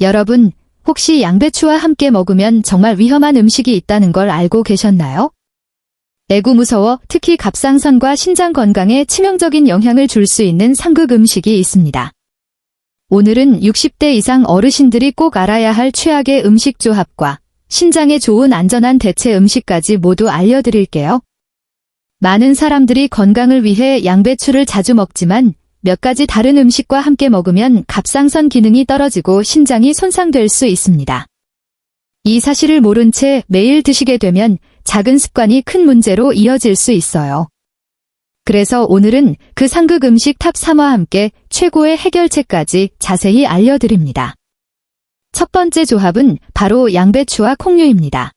여러분, 혹시 양배추와 함께 먹으면 정말 위험한 음식이 있다는 걸 알고 계셨나요? 애구 무서워 특히 갑상선과 신장 건강에 치명적인 영향을 줄 수 있는 상극 음식이 있습니다. 오늘은 60대 이상 어르신들이 꼭 알아야 할 최악의 음식 조합과 신장에 좋은 안전한 대체 음식까지 모두 알려드릴게요. 많은 사람들이 건강을 위해 양배추를 자주 먹지만 몇 가지 다른 음식과 함께 먹으면 갑상선 기능이 떨어지고 신장이 손상될 수 있습니다. 이 사실을 모른 채 매일 드시게 되면 작은 습관이 큰 문제로 이어질 수 있어요. 그래서 오늘은 그 상극 음식 탑 3와 함께 최고의 해결책까지 자세히 알려드립니다. 첫 번째 조합은 바로 양배추와 콩류입니다.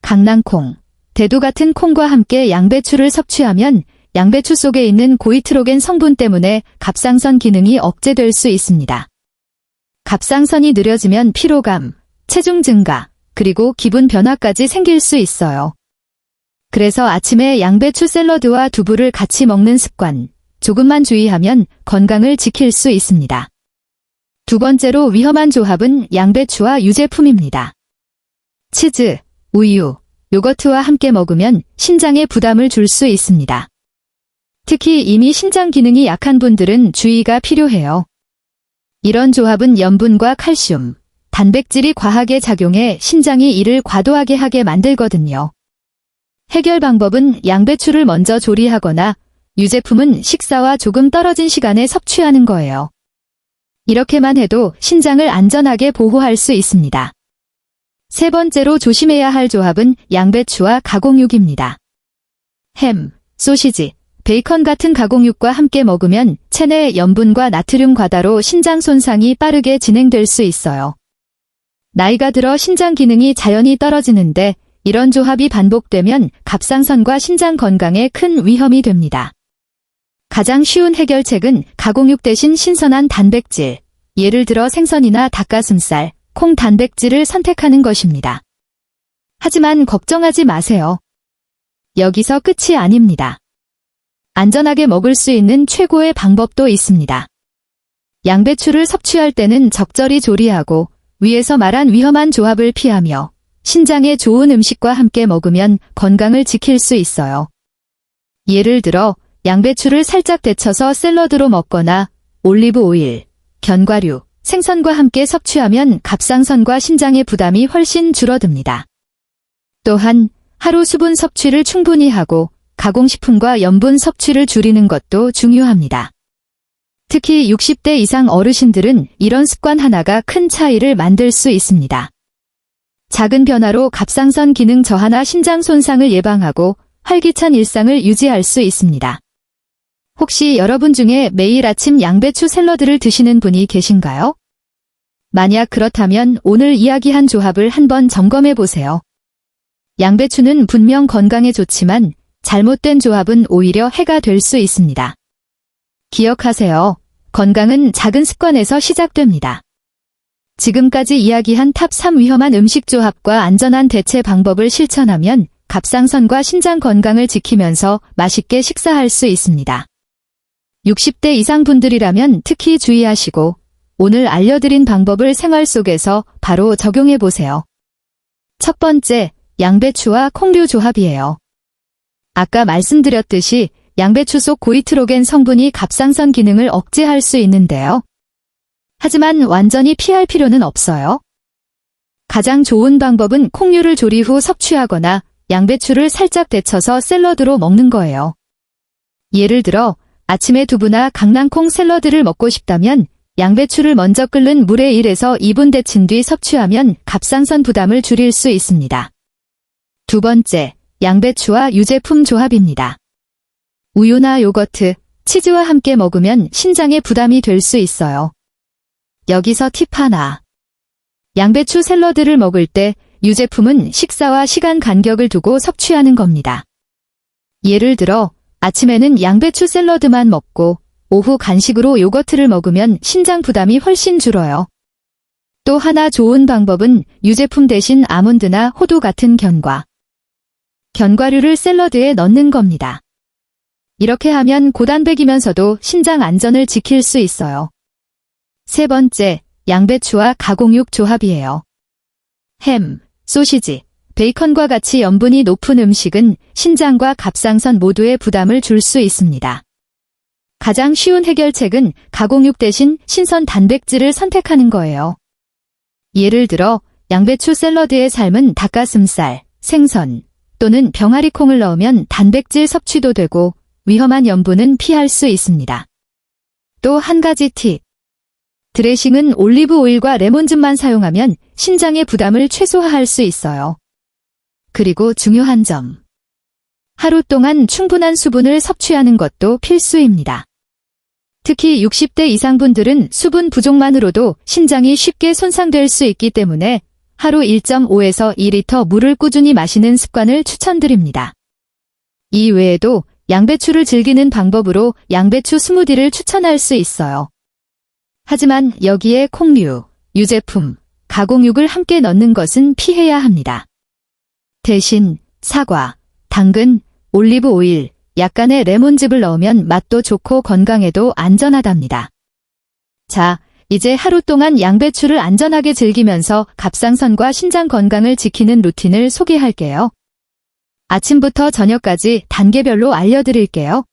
강낭콩, 대두 같은 콩과 함께 양배추를 섭취하면 양배추 속에 있는 고이트로겐 성분 때문에 갑상선 기능이 억제될 수 있습니다. 갑상선이 느려지면 피로감, 체중 증가, 그리고 기분 변화까지 생길 수 있어요. 그래서 아침에 양배추 샐러드와 두부를 같이 먹는 습관, 조금만 주의하면 건강을 지킬 수 있습니다. 두 번째로 위험한 조합은 양배추와 유제품입니다. 치즈, 우유, 요거트와 함께 먹으면 신장에 부담을 줄 수 있습니다. 특히 이미 신장 기능이 약한 분들은 주의가 필요해요. 이런 조합은 염분과 칼슘, 단백질이 과하게 작용해 신장이 일을 과도하게 하게 만들거든요. 해결 방법은 양배추를 먼저 조리하거나 유제품은 식사와 조금 떨어진 시간에 섭취하는 거예요. 이렇게만 해도 신장을 안전하게 보호할 수 있습니다. 세 번째로 조심해야 할 조합은 양배추와 가공육입니다. 햄, 소시지, 베이컨 같은 가공육과 함께 먹으면 체내 염분과 나트륨 과다로 신장 손상이 빠르게 진행될 수 있어요. 나이가 들어 신장 기능이 자연히 떨어지는데 이런 조합이 반복되면 갑상선과 신장 건강에 큰 위험이 됩니다. 가장 쉬운 해결책은 가공육 대신 신선한 단백질, 예를 들어 생선이나 닭가슴살, 콩 단백질을 선택하는 것입니다. 하지만 걱정하지 마세요. 여기서 끝이 아닙니다. 안전하게 먹을 수 있는 최고의 방법도 있습니다. 양배추를 섭취할 때는 적절히 조리하고 위에서 말한 위험한 조합을 피하며 신장에 좋은 음식과 함께 먹으면 건강을 지킬 수 있어요. 예를 들어 양배추를 살짝 데쳐서 샐러드로 먹거나 올리브 오일, 견과류, 생선과 함께 섭취하면 갑상선과 신장의 부담이 훨씬 줄어듭니다. 또한 하루 수분 섭취를 충분히 하고 가공식품과 염분 섭취를 줄이는 것도 중요합니다. 특히 60대 이상 어르신들은 이런 습관 하나가 큰 차이를 만들 수 있습니다. 작은 변화로 갑상선 기능 저하나 신장 손상을 예방하고 활기찬 일상을 유지할 수 있습니다. 혹시 여러분 중에 매일 아침 양배추 샐러드를 드시는 분이 계신가요? 만약 그렇다면 오늘 이야기한 조합을 한번 점검해 보세요. 양배추는 분명 건강에 좋지만 잘못된 조합은 오히려 해가 될 수 있습니다. 기억하세요. 건강은 작은 습관에서 시작됩니다. 지금까지 이야기한 탑 3 위험한 음식 조합과 안전한 대체 방법을 실천하면 갑상선과 신장 건강을 지키면서 맛있게 식사할 수 있습니다. 60대 이상 분들이라면 특히 주의하시고 오늘 알려드린 방법을 생활 속에서 바로 적용해 보세요. 첫 번째, 양배추와 콩류 조합이에요. 아까 말씀드렸듯이 양배추 속 고이트로겐 성분이 갑상선 기능을 억제할 수 있는데요. 하지만 완전히 피할 필요는 없어요. 가장 좋은 방법은 콩류를 조리 후 섭취하거나 양배추를 살짝 데쳐서 샐러드로 먹는 거예요. 예를 들어 아침에 두부나 강낭콩 샐러드를 먹고 싶다면 양배추를 먼저 끓는 물에 1에서 2분 데친 뒤 섭취하면 갑상선 부담을 줄일 수 있습니다. 두 번째, 양배추와 유제품 조합입니다. 우유나 요거트, 치즈와 함께 먹으면 신장에 부담이 될 수 있어요. 여기서 팁 하나. 양배추 샐러드를 먹을 때 유제품은 식사와 시간 간격을 두고 섭취하는 겁니다. 예를 들어 아침에는 양배추 샐러드만 먹고 오후 간식으로 요거트를 먹으면 신장 부담이 훨씬 줄어요. 또 하나 좋은 방법은 유제품 대신 아몬드나 호두 같은 견과류를 샐러드에 넣는 겁니다. 이렇게 하면 고단백이면서도 신장 안전을 지킬 수 있어요. 세 번째, 양배추와 가공육 조합이에요. 햄, 소시지, 베이컨과 같이 염분이 높은 음식은 신장과 갑상선 모두에 부담을 줄 수 있습니다. 가장 쉬운 해결책은 가공육 대신 신선 단백질을 선택하는 거예요. 예를 들어 양배추 샐러드에 삶은 닭가슴살, 생선 또는 병아리콩을 넣으면 단백질 섭취도 되고 위험한 염분은 피할 수 있습니다. 또 한 가지 팁. 드레싱은 올리브 오일과 레몬즙만 사용하면 신장의 부담을 최소화할 수 있어요. 그리고 중요한 점. 하루 동안 충분한 수분을 섭취하는 것도 필수입니다. 특히 60대 이상 분들은 수분 부족만으로도 신장이 쉽게 손상될 수 있기 때문에 하루 1.5에서 2리터 물을 꾸준히 마시는 습관을 추천드립니다. 이 외에도 양배추를 즐기는 방법으로 양배추 스무디를 추천할 수 있어요. 하지만 여기에 콩류, 유제품, 가공육을 함께 넣는 것은 피해야 합니다. 대신 사과, 당근, 올리브 오일, 약간의 레몬즙을 넣으면 맛도 좋고 건강에도 안전하답니다. 자, 이제 하루 동안 양배추를 안전하게 즐기면서 갑상선과 신장 건강을 지키는 루틴을 소개할게요. 아침부터 저녁까지 단계별로 알려드릴게요.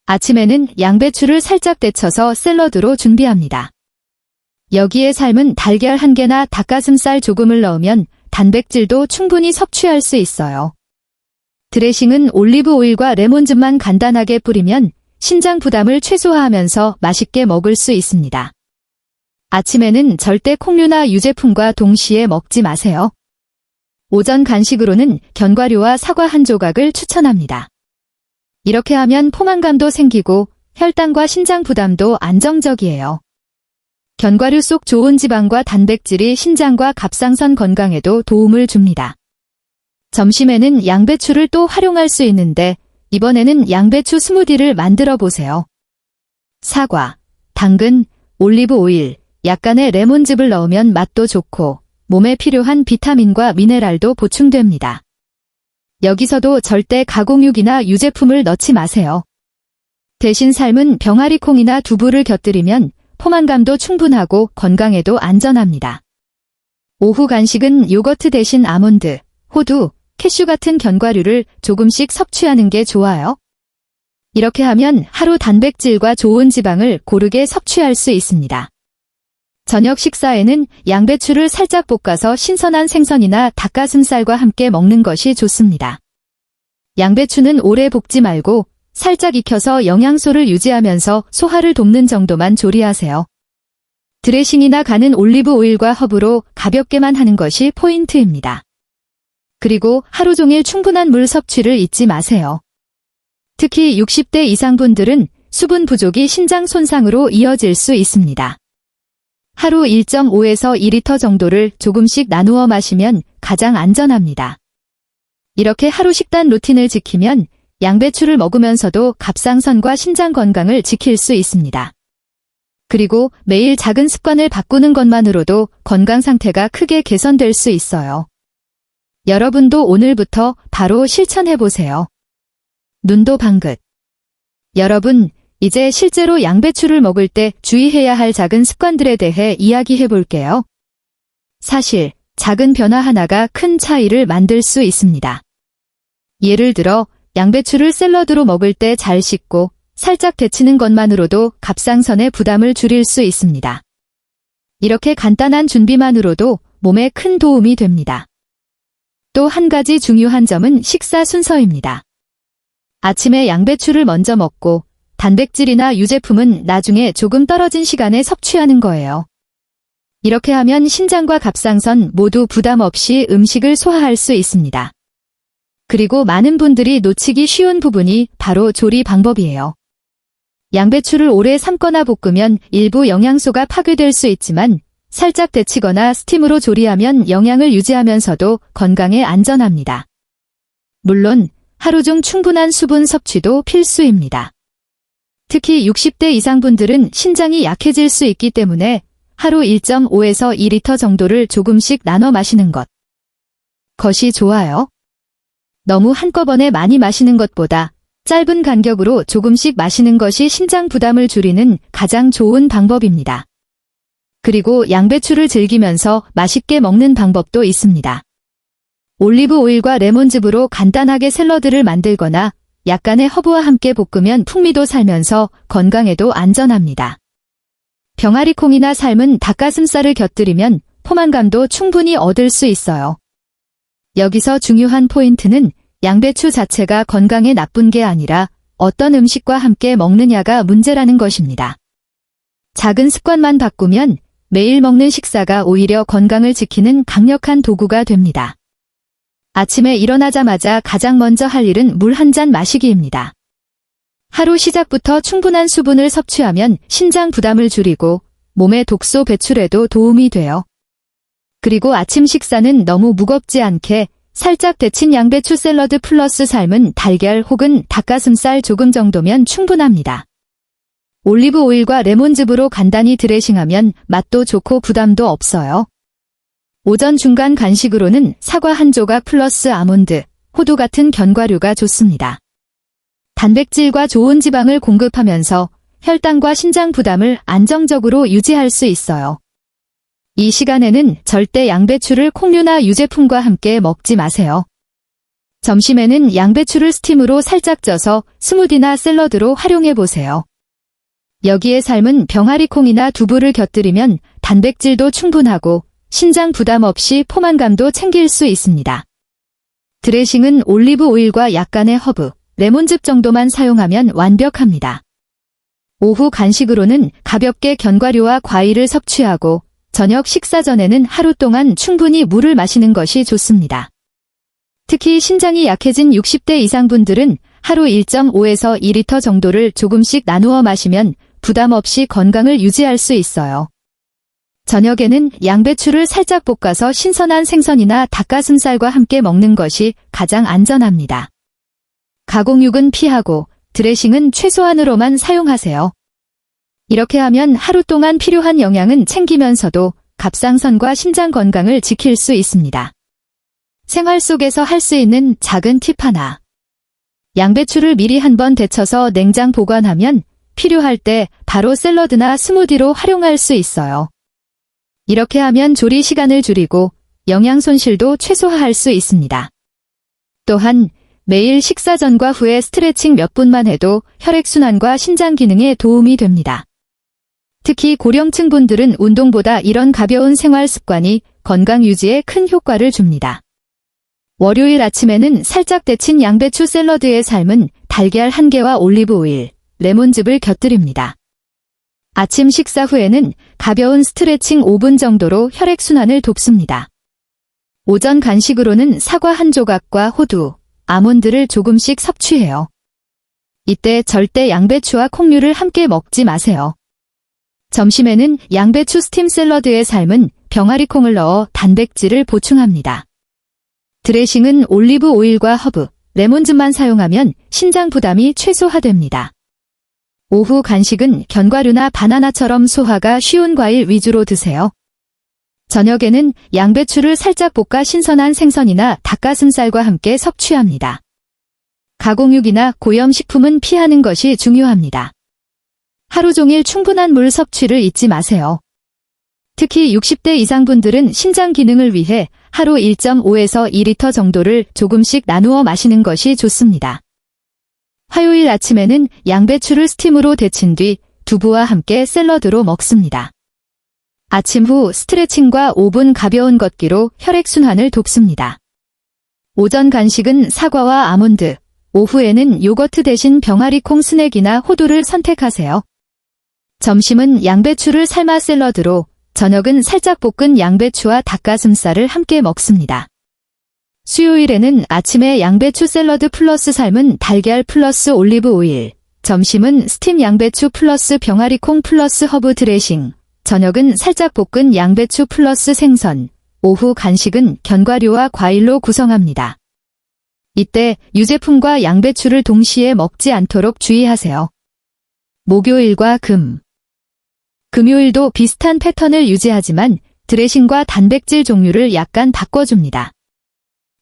아침에는 양배추를 살짝 데쳐서 샐러드로 준비합니다. 여기에 삶은 달걀 1개나 닭가슴살 조금을 넣으면 단백질도 충분히 섭취할 수 있어요. 드레싱은 올리브 오일과 레몬즙만 간단하게 뿌리면 신장 부담을 최소화하면서 맛있게 먹을 수 있습니다. 아침에는 절대 콩류나 유제품과 동시에 먹지 마세요. 오전 간식으로는 견과류와 사과 한 조각을 추천합니다. 이렇게 하면 포만감도 생기고 혈당과 신장 부담도 안정적이에요. 견과류 속 좋은 지방과 단백질이 신장과 갑상선 건강에도 도움을 줍니다. 점심에는 양배추를 또 활용할 수 있는데 이번에는 양배추 스무디를 만들어 보세요. 사과, 당근, 올리브 오일, 약간의 레몬즙을 넣으면 맛도 좋고 몸에 필요한 비타민과 미네랄도 보충됩니다. 여기서도 절대 가공육이나 유제품을 넣지 마세요. 대신 삶은 병아리콩이나 두부를 곁들이면 포만감도 충분하고 건강에도 안전합니다. 오후 간식은 요거트 대신 아몬드, 호두, 캐슈 같은 견과류를 조금씩 섭취하는 게 좋아요. 이렇게 하면 하루 단백질과 좋은 지방을 고르게 섭취할 수 있습니다. 저녁 식사에는 양배추를 살짝 볶아서 신선한 생선이나 닭가슴살과 함께 먹는 것이 좋습니다. 양배추는 오래 볶지 말고 살짝 익혀서 영양소를 유지하면서 소화를 돕는 정도만 조리하세요. 드레싱이나 간은 올리브 오일과 허브로 가볍게만 하는 것이 포인트입니다. 그리고 하루 종일 충분한 물 섭취를 잊지 마세요. 특히 60대 이상 분들은 수분 부족이 신장 손상으로 이어질 수 있습니다. 하루 1.5에서 2리터 정도를 조금씩 나누어 마시면 가장 안전합니다. 이렇게 하루 식단 루틴을 지키면 양배추를 먹으면서도 갑상선과 신장 건강을 지킬 수 있습니다. 그리고 매일 작은 습관을 바꾸는 것만으로도 건강 상태가 크게 개선될 수 있어요. 여러분도 오늘부터 바로 실천해보세요. 눈도 방긋. 여러분, 이제 실제로 양배추를 먹을 때 주의해야 할 작은 습관들에 대해 이야기해 볼게요. 사실 작은 변화 하나가 큰 차이를 만들 수 있습니다. 예를 들어 양배추를 샐러드로 먹을 때 잘 씻고 살짝 데치는 것만으로도 갑상선의 부담을 줄일 수 있습니다. 이렇게 간단한 준비만으로도 몸에 큰 도움이 됩니다. 또 한 가지 중요한 점은 식사 순서입니다. 아침에 양배추를 먼저 먹고 단백질이나 유제품은 나중에 조금 떨어진 시간에 섭취하는 거예요. 이렇게 하면 신장과 갑상선 모두 부담 없이 음식을 소화할 수 있습니다. 그리고 많은 분들이 놓치기 쉬운 부분이 바로 조리 방법이에요. 양배추를 오래 삶거나 볶으면 일부 영양소가 파괴될 수 있지만 살짝 데치거나 스팀으로 조리하면 영양을 유지하면서도 건강에 안전합니다. 물론 하루 중 충분한 수분 섭취도 필수입니다. 특히 60대 이상 분들은 신장이 약해질 수 있기 때문에 하루 1.5에서 2리터 정도를 조금씩 나눠 마시는 것이 좋아요. 너무 한꺼번에 많이 마시는 것보다 짧은 간격으로 조금씩 마시는 것이 신장 부담을 줄이는 가장 좋은 방법입니다. 그리고 양배추를 즐기면서 맛있게 먹는 방법도 있습니다. 올리브 오일과 레몬즙으로 간단하게 샐러드를 만들거나 약간의 허브와 함께 볶으면 풍미도 살면서 건강에도 안전합니다. 병아리콩이나 삶은 닭가슴살을 곁들이면 포만감도 충분히 얻을 수 있어요. 여기서 중요한 포인트는 양배추 자체가 건강에 나쁜 게 아니라 어떤 음식과 함께 먹느냐가 문제라는 것입니다. 작은 습관만 바꾸면 매일 먹는 식사가 오히려 건강을 지키는 강력한 도구가 됩니다. 아침에 일어나자마자 가장 먼저 할 일은 물 한 잔 마시기입니다. 하루 시작부터 충분한 수분을 섭취하면 신장 부담을 줄이고 몸의 독소 배출에도 도움이 돼요. 그리고 아침 식사는 너무 무겁지 않게 살짝 데친 양배추 샐러드 플러스 삶은 달걀 혹은 닭가슴살 조금 정도면 충분합니다. 올리브 오일과 레몬즙으로 간단히 드레싱하면 맛도 좋고 부담도 없어요. 오전 중간 간식으로는 사과 한 조각 플러스 아몬드, 호두 같은 견과류가 좋습니다. 단백질과 좋은 지방을 공급하면서 혈당과 신장 부담을 안정적으로 유지할 수 있어요. 이 시간에는 절대 양배추를 콩류나 유제품과 함께 먹지 마세요. 점심에는 양배추를 스팀으로 살짝 쪄서 스무디나 샐러드로 활용해 보세요. 여기에 삶은 병아리콩이나 두부를 곁들이면 단백질도 충분하고 신장 부담 없이 포만감도 챙길 수 있습니다. 드레싱은 올리브 오일과 약간의 허브, 레몬즙 정도만 사용하면 완벽합니다. 오후 간식으로는 가볍게 견과류와 과일을 섭취하고 저녁 식사 전에는 하루 동안 충분히 물을 마시는 것이 좋습니다. 특히 신장이 약해진 60대 이상 분들은 하루 1.5에서 2리터 정도를 조금씩 나누어 마시면 부담 없이 건강을 유지할 수 있어요. 저녁에는 양배추를 살짝 볶아서 신선한 생선이나 닭가슴살과 함께 먹는 것이 가장 안전합니다. 가공육은 피하고 드레싱은 최소한으로만 사용하세요. 이렇게 하면 하루 동안 필요한 영양은 챙기면서도 갑상선과 신장 건강을 지킬 수 있습니다. 생활 속에서 할 수 있는 작은 팁 하나. 양배추를 미리 한번 데쳐서 냉장 보관하면 필요할 때 바로 샐러드나 스무디로 활용할 수 있어요. 이렇게 하면 조리 시간을 줄이고 영양 손실도 최소화할 수 있습니다. 또한 매일 식사 전과 후에 스트레칭 몇 분만 해도 혈액순환과 신장 기능에 도움이 됩니다. 특히 고령층 분들은 운동보다 이런 가벼운 생활 습관이 건강 유지에 큰 효과를 줍니다. 월요일 아침에는 살짝 데친 양배추 샐러드에 삶은 달걀 1개와 올리브 오일, 레몬즙을 곁들입니다. 아침 식사 후에는 가벼운 스트레칭 5분 정도로 혈액순환을 돕습니다. 오전 간식으로는 사과 한 조각과 호두, 아몬드를 조금씩 섭취해요. 이때 절대 양배추와 콩류를 함께 먹지 마세요. 점심에는 양배추 스팀 샐러드에 삶은 병아리콩을 넣어 단백질을 보충합니다. 드레싱은 올리브 오일과 허브, 레몬즙만 사용하면 신장 부담이 최소화됩니다. 오후 간식은 견과류나 바나나처럼 소화가 쉬운 과일 위주로 드세요. 저녁에는 양배추를 살짝 볶아 신선한 생선이나 닭가슴살과 함께 섭취합니다. 가공육이나 고염식품은 피하는 것이 중요합니다. 하루 종일 충분한 물 섭취를 잊지 마세요. 특히 60대 이상 분들은 신장 기능을 위해 하루 1.5에서 2리터 정도를 조금씩 나누어 마시는 것이 좋습니다. 화요일 아침에는 양배추를 스팀으로 데친 뒤 두부와 함께 샐러드로 먹습니다. 아침 후 스트레칭과 5분 가벼운 걷기로 혈액순환을 돕습니다. 오전 간식은 사과와 아몬드, 오후에는 요거트 대신 병아리콩 스낵이나 호두를 선택하세요. 점심은 양배추를 삶아 샐러드로, 저녁은 살짝 볶은 양배추와 닭가슴살을 함께 먹습니다. 수요일에는 아침에 양배추 샐러드 플러스 삶은 달걀 플러스 올리브 오일, 점심은 스팀 양배추 플러스 병아리콩 플러스 허브 드레싱, 저녁은 살짝 볶은 양배추 플러스 생선, 오후 간식은 견과류와 과일로 구성합니다. 이때 유제품과 양배추를 동시에 먹지 않도록 주의하세요. 목요일과 금요일도 비슷한 패턴을 유지하지만 드레싱과 단백질 종류를 약간 바꿔줍니다.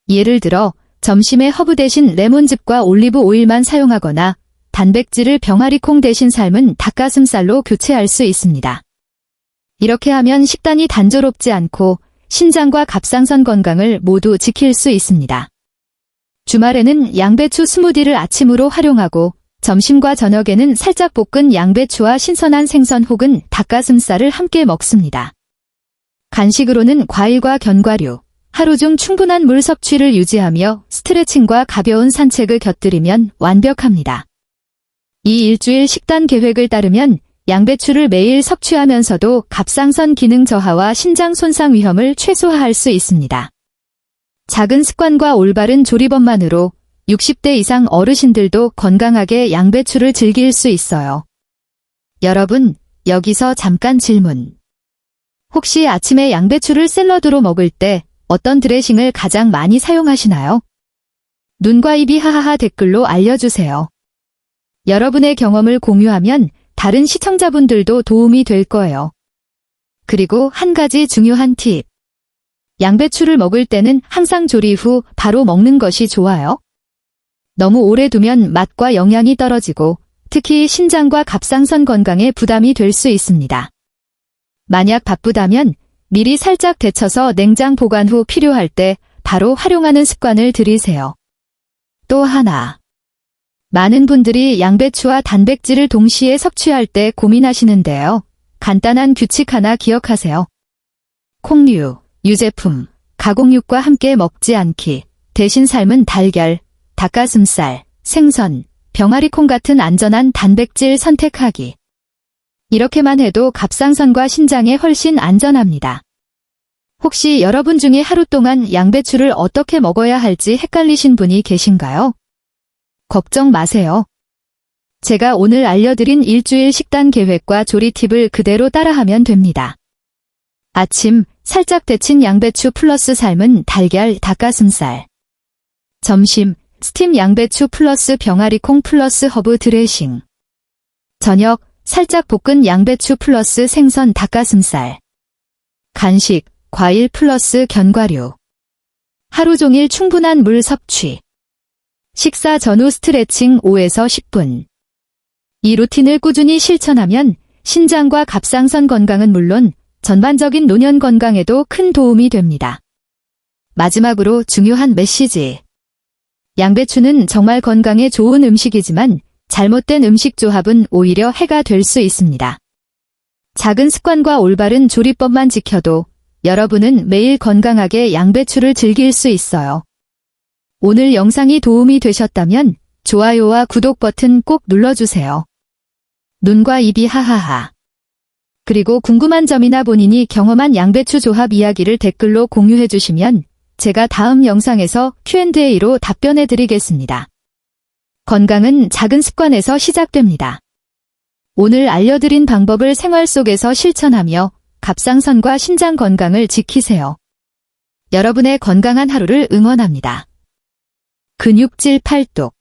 예를 들어 점심에 허브 대신 레몬즙과 올리브 오일만 사용하거나 단백질을 병아리콩 대신 삶은 닭가슴살로 교체할 수 있습니다. 이렇게 하면 식단이 단조롭지 않고 신장과 갑상선 건강을 모두 지킬 수 있습니다. 주말에는 양배추 스무디를 아침으로 활용하고 점심과 저녁에는 살짝 볶은 양배추와 신선한 생선 혹은 닭가슴살을 함께 먹습니다. 간식으로는 과일과 견과류, 하루 중 충분한 물 섭취를 유지하며 스트레칭과 가벼운 산책을 곁들이면 완벽합니다. 이 일주일 식단 계획을 따르면 양배추를 매일 섭취하면서도 갑상선 기능 저하와 신장 손상 위험을 최소화할 수 있습니다. 작은 습관과 올바른 조리법만으로 60대 이상 어르신들도 건강하게 양배추를 즐길 수 있어요. 여러분, 여기서 잠깐 질문. 혹시 아침에 양배추를 샐러드로 먹을 때 어떤 드레싱을 가장 많이 사용하시나요? 눈과 입이 하하하 댓글로 알려주세요. 여러분의 경험을 공유하면 다른 시청자분들도 도움이 될 거예요. 그리고 한 가지 중요한 팁. 양배추를 먹을 때는 항상 조리 후 바로 먹는 것이 좋아요. 너무 오래 두면 맛과 영양이 떨어지고 특히 신장과 갑상선 건강에 부담이 될 수 있습니다. 만약 바쁘다면 미리 살짝 데쳐서 냉장 보관 후 필요할 때 바로 활용하는 습관을 들이세요. 또 하나. 많은 분들이 양배추와 단백질을 동시에 섭취할 때 고민하시는데요. 간단한 규칙 하나 기억하세요. 콩류, 유제품, 가공육과 함께 먹지 않기, 대신 삶은 달걀, 닭가슴살, 생선, 병아리콩 같은 안전한 단백질 선택하기. 이렇게만 해도 갑상선과 신장에 훨씬 안전합니다. 혹시 여러분 중에 하루 동안 양배추를 어떻게 먹어야 할지 헷갈리신 분이 계신가요? 걱정 마세요. 제가 오늘 알려드린 일주일 식단 계획과 조리 팁을 그대로 따라하면 됩니다. 아침, 살짝 데친 양배추 플러스 삶은 달걀, 닭가슴살. 점심, 스팀 양배추 플러스 병아리콩 플러스 허브 드레싱. 저녁, 살짝 볶은 양배추 플러스 생선 닭가슴살. 간식, 과일 플러스 견과류. 하루 종일 충분한 물 섭취. 식사 전후 스트레칭 5에서 10분. 이 루틴을 꾸준히 실천하면 신장과 갑상선 건강은 물론 전반적인 노년 건강에도 큰 도움이 됩니다. 마지막으로 중요한 메시지. 양배추는 정말 건강에 좋은 음식이지만 잘못된 음식 조합은 오히려 해가 될 수 있습니다. 작은 습관과 올바른 조리법만 지켜도 여러분은 매일 건강하게 양배추를 즐길 수 있어요. 오늘 영상이 도움이 되셨다면 좋아요와 구독 버튼 꼭 눌러주세요. 눈과 입이 하하하. 그리고 궁금한 점이나 본인이 경험한 양배추 조합 이야기를 댓글로 공유해주시면 제가 다음 영상에서 Q&A로 답변해드리겠습니다. 건강은 작은 습관에서 시작됩니다. 오늘 알려드린 방법을 생활 속에서 실천하며 갑상선과 신장 건강을 지키세요. 여러분의 건강한 하루를 응원합니다. 근육질 팔뚝.